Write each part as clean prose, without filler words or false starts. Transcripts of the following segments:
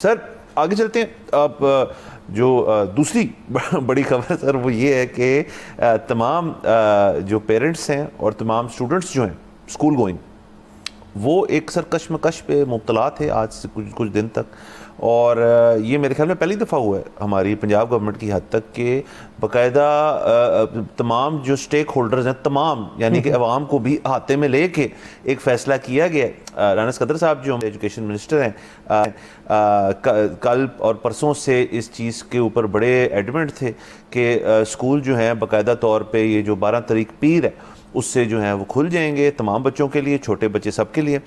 Sir आगे चलते हैं। अब जो दूसरी बड़ी खबर सर वो ये है कि तमाम जो पेरेंट्स हैं और तमाम स्टूडेंट्स जो हैं स्कूल गोइंग वो एक सर कशमकश पे मुब्तला थे आज से कुछ दिन तक। और ये मेरे ख्याल में पहली दफ़ा हुआ है हमारी पंजाब गवर्नमेंट की हद तक कि बाकायदा तमाम जो स्टेक होल्डर्स हैं तमाम यानी कि अवाम को भी हाथे में लेके एक फ़ैसला किया गया। राना सकदर साहब जो एजुकेशन मिनिस्टर हैं कल और परसों से इस चीज़ के ऊपर बड़े एडमेंट थे कि स्कूल जो हैं बाकायदा तौर पे ये जो 12 तारीख पीर है उससे जो है वो खुल जाएंगे तमाम बच्चों के लिए, छोटे बच्चे सबके लिए।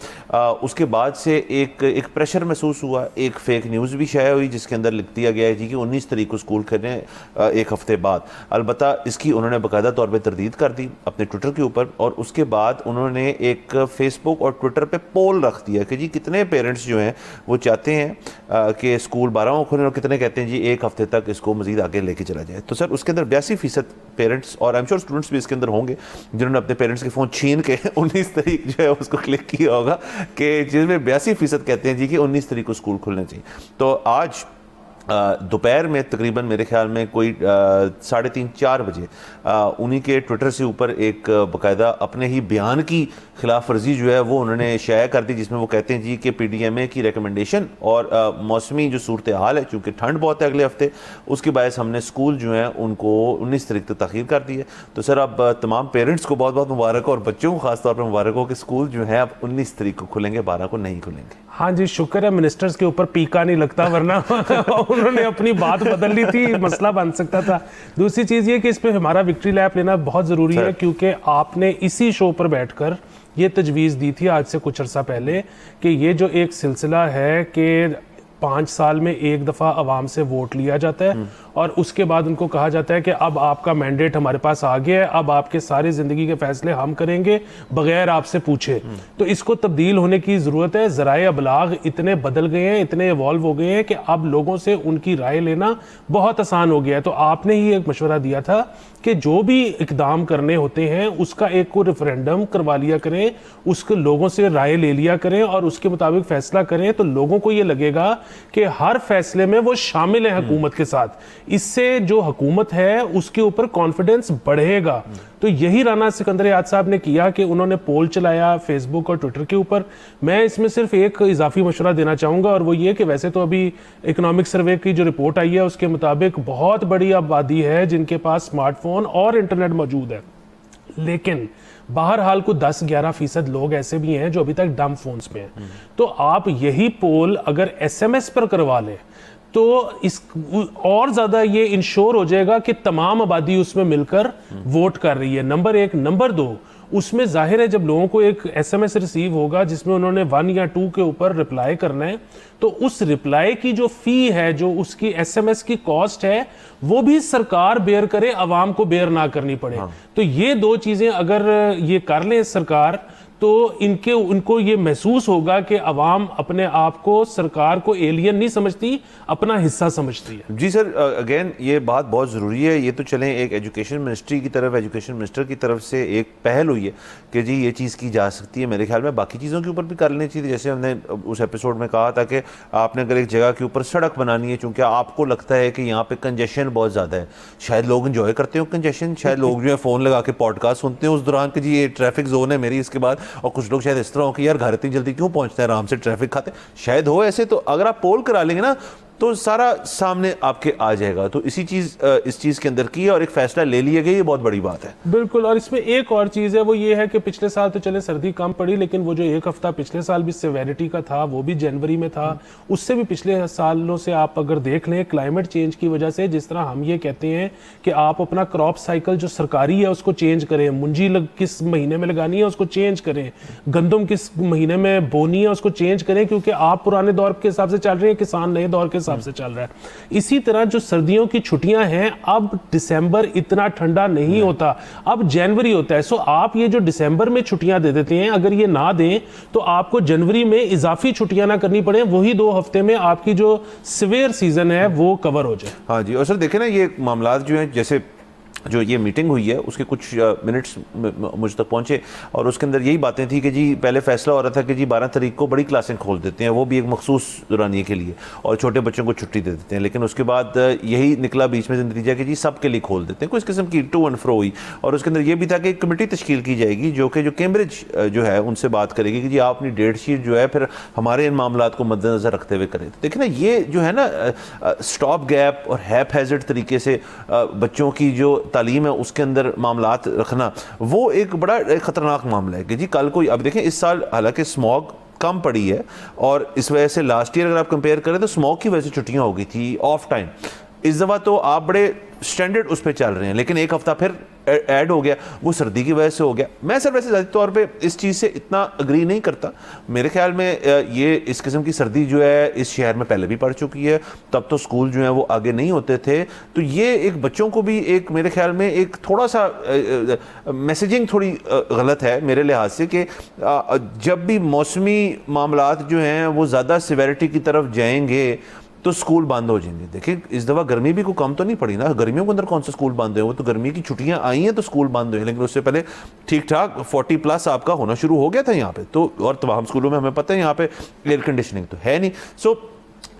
उसके बाद से एक प्रेशर महसूस हुआ, एक फ़ेक न्यूज़ भी शाया हुई जिसके अंदर लिख दिया गया है जी कि 19 तारीख को स्कूल करने एक हफ़्ते बाद। अलबत्ता इसकी उन्होंने बाकायदा तौर पे तरदीद कर दी अपने ट्विटर के ऊपर और उसके बाद उन्होंने एक फ़ेसबुक और ट्विटर पर पोल रख दिया कि जी कितने पेरेंट्स जो हैं वो चाहते हैं कि स्कूल 12 को खुलें और कितने कहते हैं जी एक हफ़्ते तक इसको मज़ीद आगे लेके चला जाए। तो सर उसके अंदर 82% पेरेंट्स और आई एम श्योर स्टूडेंट्स भी इसके अंदर होंगे जिन्होंने अपने पेरेंट्स के फ़ोन छीन के 19 तारीख जो है उसको क्लिक किया होगा कि जिसमें 82% कहते हैं जी कि 19 तारीख को स्कूल खुलने चाहिए। तो आज दोपहर में तकरीबन मेरे ख्याल में कोई 3:30-4 बजे उन्हीं के ट्विटर से ऊपर एक बाकायदा अपने ही बयान की खिलाफ वर्जी जो है वो उन्होंने शाया कर दी जिसमें वो कहते हैं जी कि PDMA की रिकमेंडेशन और मौसमी जो सूरत हाल है चूँकि ठंड बहुत है अगले हफ्ते उसकी बायस हमने स्कूल जो है उनको 19 तारीख तक ताख़ीर कर दी है। तो सर अब तमाम पेरेंट्स को बहुत बहुत मुबारक हो और बच्चों को खासतौर पर मुबारक हो कि स्कूल जो है अब 19 तारीख को खुलेंगे, 12 को नहीं खुलेंगे। हाँ जी, शुक्र है मिनिस्टर्स के ऊपर पीका नहीं लगता वरना उन्होंने अपनी बात बदल ली थी, मसला बन सकता था। दूसरी चीज़ ये कि इस पे हमारा विक्ट्री लैप लेना बहुत ज़रूरी है क्योंकि आपने इसी शो पर बैठकर ये तजवीज़ दी थी आज से कुछ अर्सा पहले कि ये जो एक सिलसिला है कि 5 साल में एक दफ़ा अवाम से वोट लिया जाता है और उसके बाद उनको कहा जाता है कि अब आपका मैंडेट हमारे पास आ गया है, अब आपके सारी ज़िंदगी के फैसले हम करेंगे बगैर आपसे पूछे। तो इसको तब्दील होने की ज़रूरत है। ज़राए अबलाग इतने बदल गए हैं, इतने इवॉल्व हो गए हैं कि अब लोगों से उनकी राय लेना बहुत आसान हो गया है। तो आपने ही एक मशवरा दिया था कि जो भी इकदाम करने होते हैं उसका एक को रेफरेंडम करवा लिया करें, उसके लोगों से राय ले लिया करें और उसके मुताबिक फैसला करें। तो लोगों को ये लगेगा कि हर फैसले में वो शामिल है हुकूमत के साथ। इससे जो हुकूमत है उसके ऊपर कॉन्फिडेंस बढ़ेगा। तो यही राना सिकंदर याद साहब ने किया कि उन्होंने पोल चलाया फेसबुक और ट्विटर के ऊपर। मैं इसमें सिर्फ एक इजाफी मशवरा देना चाहूँगा और वो ये कि वैसे तो अभी इकोनॉमिक सर्वे की जो रिपोर्ट आई है उसके मुताबिक बहुत बड़ी आबादी है जिनके पास स्मार्टफोन और इंटरनेट मौजूद है, लेकिन बहरहाल को 10-11% लोग ऐसे भी हैं जो अभी तक डम फोन्स में हैं। तो आप यही पोल अगर SMS पर करवा लें तो इस और ज़्यादा ये इंश्योर हो जाएगा कि तमाम आबादी उसमें मिलकर वोट कर रही है। नंबर 1। नंबर 2, उसमें जाहिर है जब लोगों को एक SMS रिसीव होगा जिसमें उन्होंने 1 या 2 के ऊपर रिप्लाई करना है तो उस रिप्लाई की जो फ़ी है, जो उसकी SMS की कॉस्ट है, वो भी सरकार बेयर करे, आवाम को बेयर ना करनी पड़े। तो ये 2 चीज़ें अगर ये कर लें सरकार तो उनको ये महसूस होगा कि अवाम अपने आप को सरकार को एलियन नहीं समझती, अपना हिस्सा समझती है। जी सर, अगेन ये बात बहुत ज़रूरी है। ये तो चलें एक एजुकेशन मिनिस्ट्री की तरफ, एजुकेशन मिनिस्टर की तरफ से एक पहल हुई है कि जी ये चीज़ की जा सकती है। मेरे ख्याल में बाकी चीज़ों के ऊपर भी कर लेनी चाहिए। जैसे हमने उस एपिसोड में कहा था कि आपने अगर एक जगह के ऊपर सड़क बनानी है, चूँकि आपको लगता है कि यहाँ पर कंजेशन बहुत ज़्यादा है, शायद लोग इंजॉय करते हो कंजेशन, शायद लोग जो है फ़ोन लगा के पॉडकास्ट सुनते हैं उस दौरान कि जी ये ट्रैफिक जोन है मेरी, इसके बाद और कुछ लोग शायद इस तरह हो कि यार घर इतनी जल्दी क्यों पहुंचते हैं, आराम से ट्रैफिक खाते, शायद हो ऐसे। तो अगर आप पोल करा लेंगे ना तो सारा सामने आपके आ जाएगा। तो इस चीज़ के अंदर की है और एक फैसला ले लिया गया, ये बहुत बड़ी बात है। बिल्कुल। और इसमें एक और चीज़ है, वो ये है कि पिछले साल तो चले सर्दी कम पड़ी, लेकिन वो जो एक हफ्ता पिछले साल भी सेवेरिटी का था वो भी जनवरी में था। उससे भी पिछले सालों से आप अगर देख लें क्लाइमेट चेंज की वजह से, जिस तरह हम ये कहते हैं कि आप अपना क्रॉप साइकिल जो सरकारी है उसको चेंज करें, मुंजी किस महीने में लगानी है उसको चेंज करें, गंदम किस महीने में बोनी है उसको चेंज करें, क्योंकि आप पुराने दौर के हिसाब से चल रहे हैं, किसान नए दौर के से चल रहा है। इसी तरह जो सर्दियों की छुट्टियां हैं, अब दिसंबर इतना ठंडा नहीं होता, अब जनवरी होता है। सो आप ये जो दिसंबर में छुट्टियां दे देते हैं, अगर ये ना दें तो आपको जनवरी में इजाफी छुट्टियां ना करनी पड़े, वही 2 हफ्ते में आपकी जो सिवियर सीजन है वो कवर हो जाए। हाँ जी। और सर देखें ना ये मामला जो है, जैसे जो ये मीटिंग हुई है उसके कुछ मिनट्स मुझ तक पहुंचे और उसके अंदर यही बातें थी कि जी पहले फैसला हो रहा था कि जी 12 तारीख को बड़ी क्लासें खोल देते हैं, वो भी एक मखसूस दौरानिए के लिए, और छोटे बच्चों को छुट्टी दे देते हैं। लेकिन उसके बाद यही निकला बीच में नतीजा कि जी सब के लिए खोल देते हैं। कुछ किस्म की टू एंड फ्रो हुई और उसके अंदर ये भी था कि एक कमेटी तश्कील की जाएगी जो कैम्ब्रिज जो है उनसे बात करेगी कि जी आप अपनी डेट शीट जो है फिर हमारे इन मामला को मद्देनजर रखते हुए करें। देखिए ना, ये जो है ना स्टॉप गैप और हैप हैजर्ड तरीके से बच्चों की जो तालीम है उसके अंदर मामलात रखना, वो एक बड़ा खतरनाक मामला है कि जी कल को अब देखें इस साल हालांकि स्मॉग कम पड़ी है और इस वजह से लास्ट ईयर अगर आप कंपेयर करें तो स्मॉग की वजह से छुट्टियां हो गई थी ऑफ टाइम। इस दफ़ा तो आप बड़े स्टैंडर्ड उस पर चल रहे हैं, लेकिन एक हफ्ता फिर ऐड हो गया, वो सर्दी की वजह से हो गया। मैं सर वैसे ज़ाती तौर पे इस चीज़ से इतना अग्री नहीं करता। मेरे ख्याल में ये इस किस्म की सर्दी जो है इस शहर में पहले भी पड़ चुकी है, तब तो स्कूल जो है वो आगे नहीं होते थे। तो ये एक बच्चों को भी एक मेरे ख्याल में एक थोड़ा सा मैसेजिंग थोड़ी गलत है मेरे लिहाज से कि जब भी मौसमी मामलात जो हैं वो ज़्यादा सिवेरिटी की तरफ जाएंगे तो स्कूल बंद हो जाएंगे। देखिए इस दफ़ा गर्मी भी कोई कम तो नहीं पड़ी ना, गर्मियों के अंदर कौन सा स्कूल बंद हुए, वो तो गर्मी की छुट्टियां आई हैं तो स्कूल बंद हुए, लेकिन उससे पहले ठीक ठाक 40+ आपका होना शुरू हो गया था यहाँ पे। तो और तमाम स्कूलों में हमें पता है यहाँ पे एयर कंडीशनिंग तो है नहीं। सो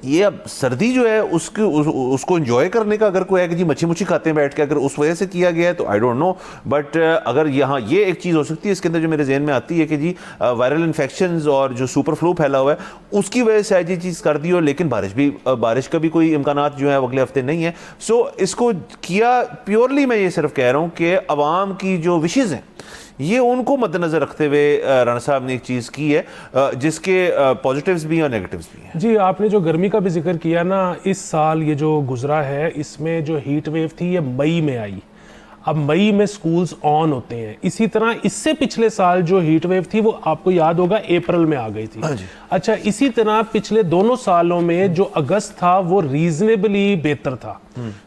ये अब सर्दी जो है उसको एंजॉय करने का अगर कोई है कि जी मच्छी मुच्छी खाते हैं बैठ के, अगर उस वजह से किया गया है तो आई डोंट नो। बट अगर यहाँ ये एक चीज़ हो सकती है इसके अंदर जो मेरे जहन में आती है कि जी वायरल इन्फेक्शंस और जो सुपर फ्लू फैला हुआ है उसकी वजह से ये चीज़ कर दी हो, लेकिन बारिश का भी कोई इम्कानात जो है अगले हफ्ते नहीं है। सो इसको किया प्योरली मैं ये सिर्फ कह रहा हूँ कि अवाम की जो विशेज़ हैं ये उनको मद्देनजर रखते हुए राणा साहब ने एक चीज़ की है जिसके पॉजिटिव्स भी हैं और नेगेटिव्स भी हैं। जी, आपने जो गर्मी का भी जिक्र किया ना, इस साल ये जो गुजरा है इसमें जो हीट वेव थी ये मई में आई। अब मई में स्कूल्स ऑन होते हैं। इसी तरह इससे पिछले साल जो हीट वेव थी वो आपको याद होगा अप्रैल में आ गई थी। अच्छा, इसी तरह पिछले दोनों सालों में जो अगस्त था वो रीजनेबली बेहतर था।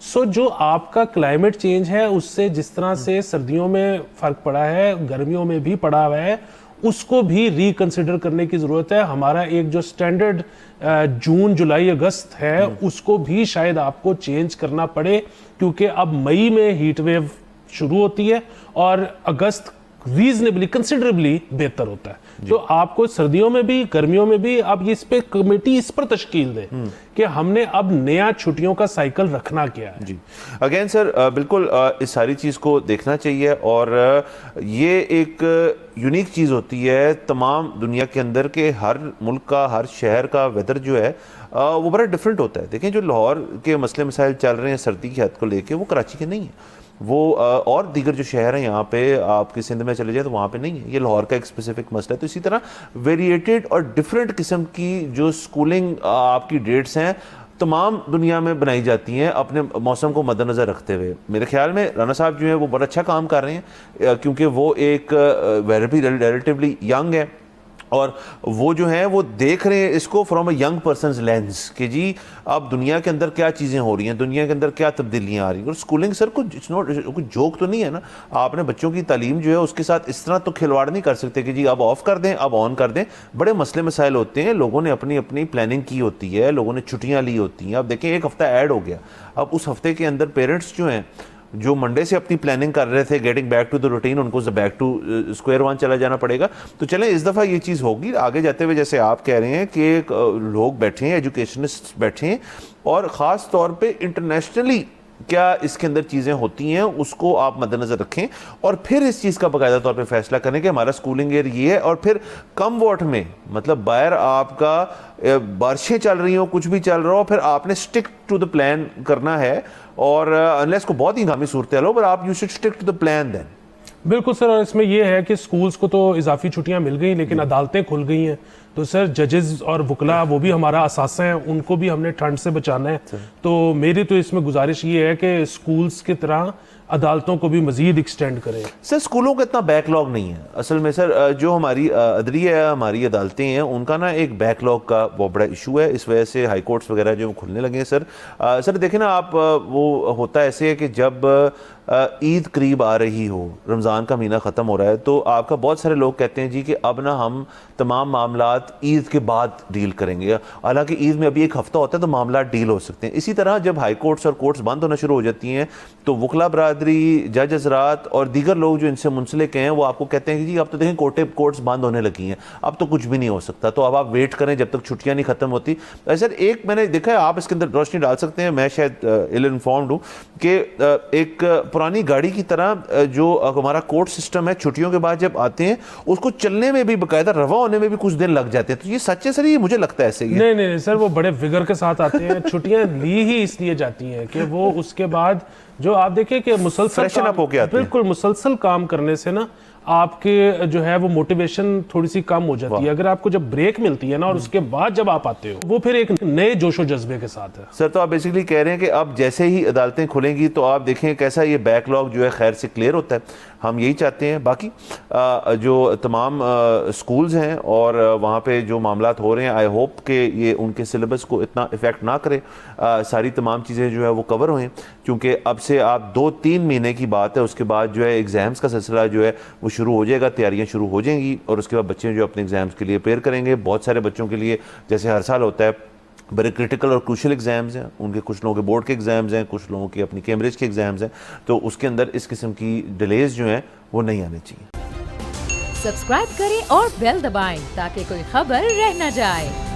सो जो आपका क्लाइमेट चेंज है उससे जिस तरह से सर्दियों में फर्क पड़ा है, गर्मियों में भी पड़ा हुआ है, उसको भी रिकंसिडर करने की जरूरत है। हमारा एक जो स्टैंडर्ड जून जुलाई अगस्त है उसको भी शायद आपको चेंज करना पड़े, क्योंकि अब मई में हीट वेव शुरू होती है और अगस्त रीजनेबली कंसिडरेबली बेहतर होता है। तो आपको सर्दियों में भी गर्मियों में भी आप इस पे कमेटी इस पर तश्कील दे कि हमने अब नया छुट्टियों का साइकिल रखना क्या है। जी अगेन सर बिल्कुल इस सारी चीज़ को देखना चाहिए और ये एक यूनिक चीज़ होती है तमाम दुनिया के अंदर के हर मुल्क का हर शहर का वेदर जो है वो बड़ा डिफरेंट होता है। देखें जो लाहौर के मसले मसाइल चल रहे हैं सर्दी की हद को लेके वो कराची के नहीं है, वो और दीगर जो शहर हैं यहाँ पे आपके सिंध में चले जाए तो वहाँ पे नहीं है, ये लाहौर का एक स्पेसिफिक मसला है। तो इसी तरह वेरिएटेड और डिफरेंट किस्म की जो स्कूलिंग आपकी डेट्स हैं तमाम दुनिया में बनाई जाती हैं अपने मौसम को मद्देनज़र रखते हुए। मेरे ख्याल में राणा साहब जो है वो बड़ा अच्छा काम कर रहे हैं क्योंकि वो एक रिलेटिवली यंग है और वो जो है वो देख रहे हैं इसको from a young persons lens कि जी अब दुनिया के अंदर क्या चीज़ें हो रही हैं, दुनिया के अंदर क्या तब्दीलियाँ आ रही हैं। और स्कूलिंग सर कुछ कुछ जोक तो नहीं है ना, आपने बच्चों की तालीम जो है उसके साथ इस तरह तो खिलवाड़ नहीं कर सकते कि जी अब ऑफ कर दें अब ऑन कर दें। बड़े मसले मसाइल होते हैं, लोगों ने अपनी अपनी प्लानिंग की होती है, लोगों ने छुट्टियाँ ली होती हैं। अब देखें एक हफ्ता ऐड हो गया, अब उस हफ्ते के अंदर पेरेंट्स जो हैं जो मंडे से अपनी प्लानिंग कर रहे थे getting back to the routine, उनको बैक टू स्क्वायर वन चला जाना पड़ेगा। तो चलें इस दफ़ा ये चीज़ होगी। आगे जाते हुए जैसे आप कह रहे हैं कि लोग बैठे हैं, एजुकेशनिस्ट बैठे हैं और ख़ास तौर पे इंटरनेशनली क्या इसके अंदर चीज़ें होती हैं उसको आप मद्देनज़र रखें और फिर इस चीज़ का बाकायदा तौर पे फैसला करें कि हमारा स्कूलिंग ईयर ये है। और फिर कम वोट में मतलब बाहर आपका बारिशें चल रही हो कुछ भी चल रहा हो, फिर आपने स्टिक टू द प्लान करना है और अनलेस को बहुत ही हंगामी सूरत हाल हो, पर आप you should stick to the plan then. बिल्कुल सर, और इसमें यह है कि स्कूल्स को तो इजाफी छुट्टियां मिल गई लेकिन अदालतें खुल गई हैं। तो सर जजेस और वकला वो भी हमारा असासा है, उनको भी हमने ठंड से बचाना है। तो मेरी तो इसमें गुजारिश ये है कि स्कूल्स की तरह अदालतों को भी मजीद एक्सटेंड करें। सर स्कूलों का इतना बैकलॉग नहीं है असल में सर, जो हमारी अदलिया है हमारी अदालतें हैं उनका ना एक बैकलॉग का बहुत बड़ा इशू है, इस वजह से हाई कोर्ट्स वगैरह जो खुलने लगे हैं। सर देखें ना आप, वो होता ऐसे है कि जब ईद करीब आ रही हो, रमज़ान का महीना ख़त्म हो रहा है, तो आपका बहुत सारे लोग कहते हैं जी कि अब ना हम तमाम मामलात मामलात ईद के बाद डील करेंगे। हालांकि ईद में अभी एक हफ्ता होता है तो मामला डील हो सकते हैं। इसी तरह जब हाई कोर्ट्स और कोर्ट्स बंद होना शुरू हो जाती हैं तो वकला बरादरी, जज हजरात और दीगर लोग जो इनसे मुंसलिक हैं वो आपको कहते हैं कि जी अब तो देखें कोर्ट्स बंद होने लगी हैं, अब तो कुछ भी नहीं हो सकता, तो अब आप वेट करें जब तक छुट्टियां नहीं खत्म होती। सर एक मैंने देखा है, आप इसके अंदर रोशनी डाल सकते हैं, मैं शायद इल इन्फॉर्म्ड हूँ कि एक पुरानी गाड़ी की तरह जो हमारा कोर्ट सिस्टम है, छुट्टियों के बाद जब आते हैं उसको चलने में भी, बाकायदा रवा होने में भी कुछ दिन लग जाते हैं। तो ये सच है सर? ये मुझे लगता है ऐसे ही है। नहीं सर, वो बड़े विगर के साथ आते हैं। छुट्टियां ली ही इसलिए जाती हैं कि वो उसके बाद जो आप देखिए कि मुसलसल फ्रेशन अप होके आते हैं। बिल्कुल मुसलसल काम करने से ना आपके जो है वो मोटिवेशन थोड़ी सी कम हो जाती है। अगर आपको जब ब्रेक मिलती है ना और उसके बाद जब आप आते हो, वो फिर एक नए जोशो जज्बे के साथ है। सर तो आप बेसिकली कह रहे हैं कि अब जैसे ही अदालतें खुलेंगी तो आप देखें कैसा ये बैकलॉग जो है खैर से क्लियर होता है। हम यही चाहते हैं। बाकी जो तमाम स्कूल्स हैं और वहाँ पे जो मामलात हो रहे हैं, आई होप कि ये उनके सिलेबस को इतना इफेक्ट ना करे, सारी तमाम चीज़ें जो है वो कवर हों, क्योंकि अब से आप 2-3 महीने की बात है, उसके बाद जो है एग्ज़ाम्स का सिलसिला जो है वो शुरू हो जाएगा, तैयारियां शुरू हो जाएंगी और उसके बाद बच्चे जो अपने एग्ज़ाम्स के लिए प्रिपेयर करेंगे। बहुत सारे बच्चों के लिए जैसे हर साल होता है बड़े क्रिटिकल और क्रूशल एग्ज़ाम्स हैं, उनके कुछ लोगों के बोर्ड के एग्ज़ाम्स हैं, कुछ लोगों के अपनी कैम्ब्रिज के एग्ज़ाम्स हैं, तो उसके अंदर इस किस्म की डिलेज जो हैं वो नहीं आने चाहिए। सब्सक्राइब करें और बेल दबाएं ताकि कोई खबर रह न जाए।